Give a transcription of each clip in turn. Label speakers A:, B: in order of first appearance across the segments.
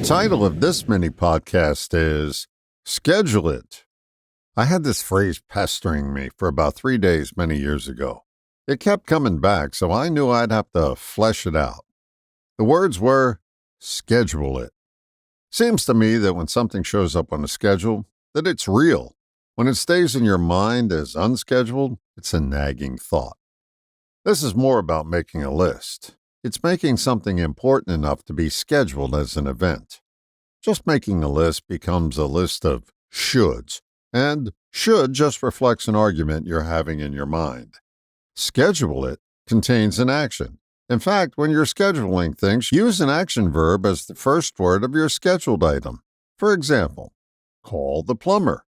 A: title of this mini podcast is Schedule It. I had this phrase pestering me for about 3 days many years ago. It kept coming back, so I knew I'd have to flesh it out. The words were, schedule it. Seems to me that when something shows up on a schedule, that it's real. When it stays in your mind as unscheduled, it's a nagging thought. This is more about making a list. It's making something important enough to be scheduled as an event. Just making a list becomes a list of shoulds, and should just reflects an argument you're having in your mind. Schedule it contains an action. In fact, when you're scheduling things, use an action verb as the first word of your scheduled item. For example, call the plumber,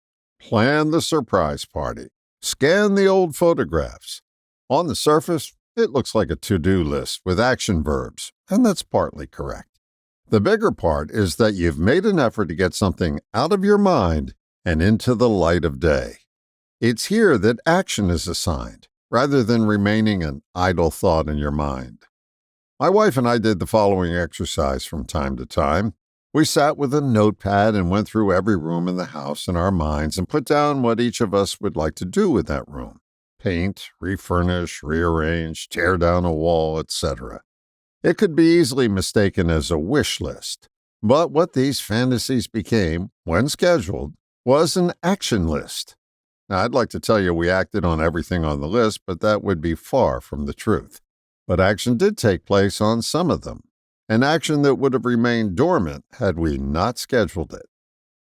A: plan the surprise party, scan the old photographs. On the surface, it looks like a to-do list with action verbs, and that's partly correct. The bigger part is that you've made an effort to get something out of your mind and into the light of day. It's here that action is assigned, rather than remaining an idle thought in your mind. My wife and I did the following exercise from time to time. We sat with a notepad and went through every room in the house in our minds and put down what each of us would like to do with that room. Paint, refurnish, rearrange, tear down a wall, etc. It could be easily mistaken as a wish list, but what these fantasies became, when scheduled, was an action list. Now, I'd like to tell you we acted on everything on the list, but that would be far from the truth. But action did take place on some of them, an action that would have remained dormant had we not scheduled it.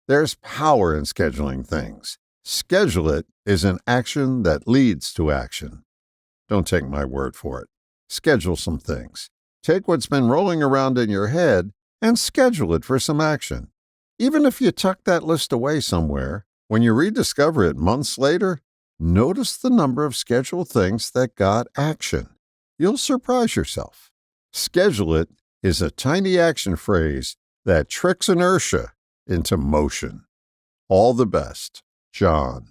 A: There's power in scheduling things. Schedule it is an action that leads to action. Don't take my word for it. Schedule some things. Take what's been rolling around in your head and schedule it for some action. Even if you tuck that list away somewhere, when you rediscover it months later, notice the number of scheduled things that got action. You'll surprise yourself. Schedule it is a tiny action phrase that tricks inertia into motion. All the best, John.